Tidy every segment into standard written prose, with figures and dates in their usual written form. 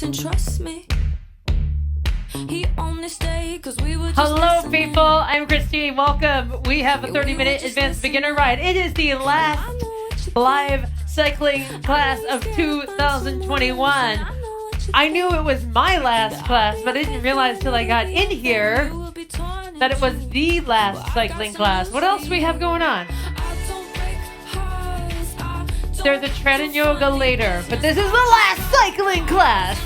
And trust me, he only stayed because we were just Hello, people. I'm Christine. Welcome. We have a 30-minute advanced beginner ride. It is the last live cycling class of 2021. I knew it was my last class, but I didn't realize till I got in here that it was the last cycling class. What else do we have going on? There's a tread and yoga later, but this is the last cycling class.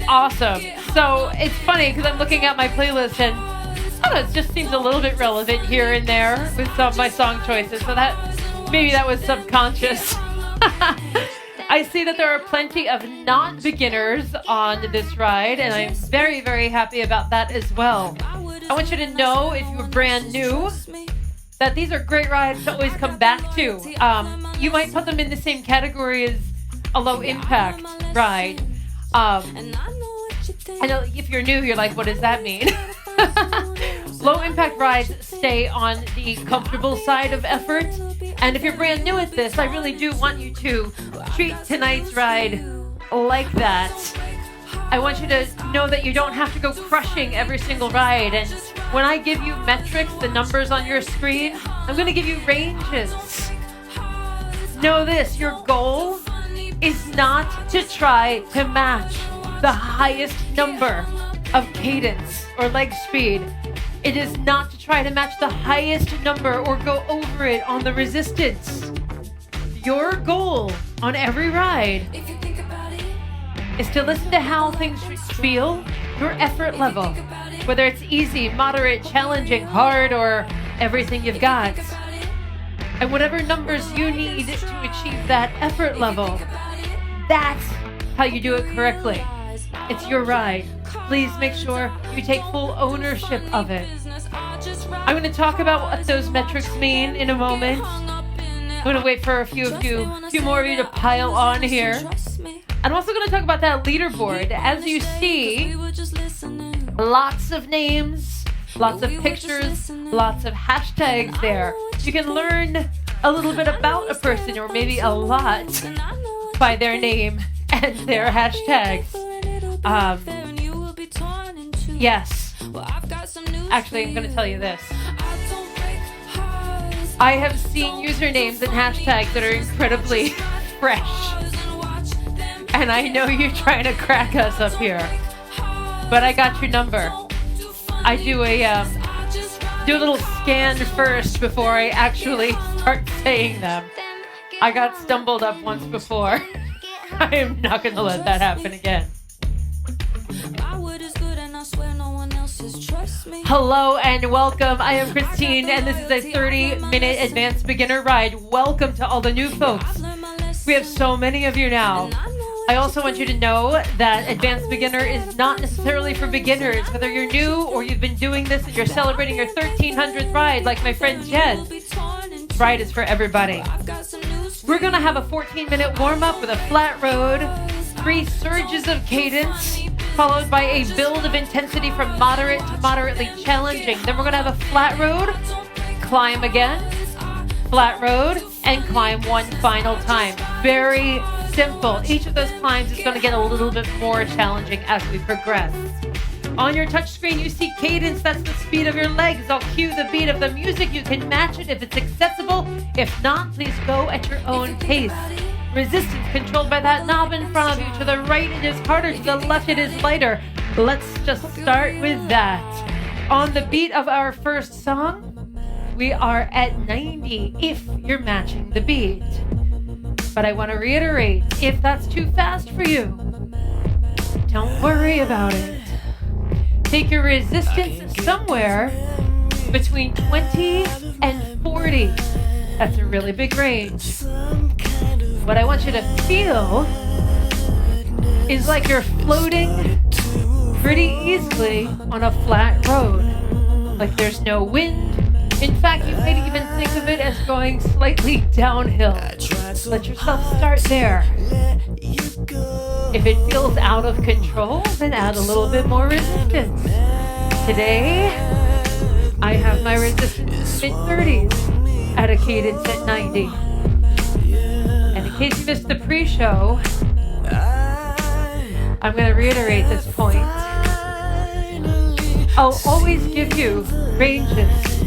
Awesome. So it's funny because I'm looking at my playlist and I don't know, it just seems a little bit relevant here and there with some of my song choices. So maybe that was subconscious. I see that there are plenty of non-beginners on this ride, and I'm very, very happy about that as well. I want you to know, if you're brand new, that these are great rides to always come back to. You might put them in the same category as a low-impact ride. I know if you're new, you're like, what does that mean? Low-impact rides stay on the comfortable side of effort. And if you're brand new at this, I really do want you to treat tonight's ride like that. I want you to know that you don't have to go crushing every single ride. And when I give you metrics, the numbers on your screen, I'm going to give you ranges. Know this, your goal is not to try to match the highest number of cadence or leg speed. It is not to try to match the highest number or go over it on the resistance. Your goal on every ride is to listen to how things feel, your effort level, whether it's easy, moderate, challenging, hard, or everything you've got. And whatever numbers you need to achieve that effort level, that's how you do it correctly. It's your ride. Please make sure you take full ownership of it. I'm going to talk about what those metrics mean in a moment. I'm going to wait for a few more of you to pile on here. I'm also going to talk about that leaderboard. As you see, lots of names, lots of pictures, lots of hashtags there. You can learn a little bit about a person, or maybe a lot, by their name and their hashtags. Yes. Actually, I'm going to tell you this. I have seen usernames and hashtags that are incredibly fresh. And I know you're trying to crack us up here. But I got your number. I do a little scan first before I actually start saying them. I got stumbled up once before. I am not going to let that happen again. Hello and welcome. I am Christine, and this is a 30-minute advanced beginner ride. Welcome to all the new folks. We have so many of you now. I also want you to know that advanced beginner is not necessarily for beginners. Whether you're new or you've been doing this and you're celebrating your 1300th ride, like my friend Jen, this ride is for everybody. We're going to have a 14-minute warm-up with a flat road, 3 surges of cadence, followed by a build of intensity from moderate to moderately challenging. Then we're going to have a flat road, climb again, flat road, and climb one final time. Very simple. Each of those climbs is going to get a little bit more challenging as we progress. On your touchscreen, you see cadence. That's the speed of your legs. I'll cue the beat of the music. You can match it if it's accessible. If not, please go at your own pace. Resistance controlled by that knob in front of you. To the right, it is harder. To the left, it is lighter. Let's just start with that. On the beat of our first song, we are at 90 if you're matching the beat. But I want to reiterate, if that's too fast for you, don't worry about it. Take your resistance somewhere between 20 and 40. That's a really big range. What I want you to feel is like you're floating pretty easily on a flat road. Like there's no wind. In fact, you might even think of it as going slightly downhill. Let yourself start there. If it feels out of control, then add a little bit more resistance. Today, I have my resistance mid-30s at a cadence at 90. And in case you missed the pre-show, I'm going to reiterate this point. I'll always give you ranges.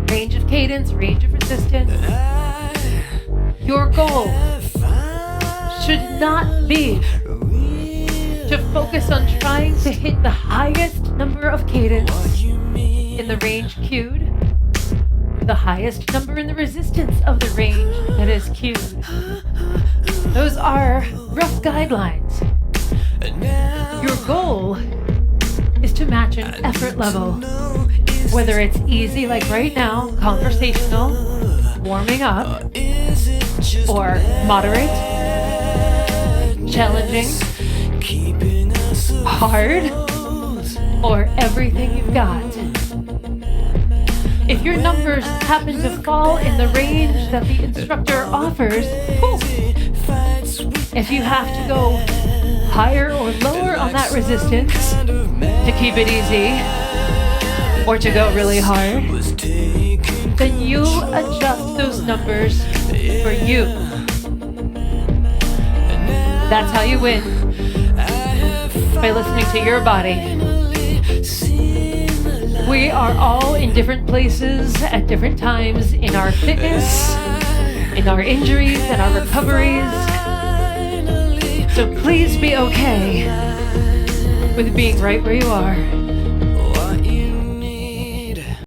Range of cadence, range of resistance. Your goal should not be to focus on trying to hit the highest number of cadence in the range cued, or the highest number in the resistance of the range that is cued. Those are rough guidelines. Your goal is to match an effort level, whether it's easy like right now, conversational, warming up, or moderate, challenging, hard, or everything you've got. If your numbers happen to fall in the range that the instructor offers, cool. If you have to go higher or lower on that resistance to keep it easy, or to go really hard, then you adjust those numbers for you. That's how you win, by listening to your body. We are all in different places at different times in our fitness, in our injuries, and our recoveries. So please be okay with being right where you are.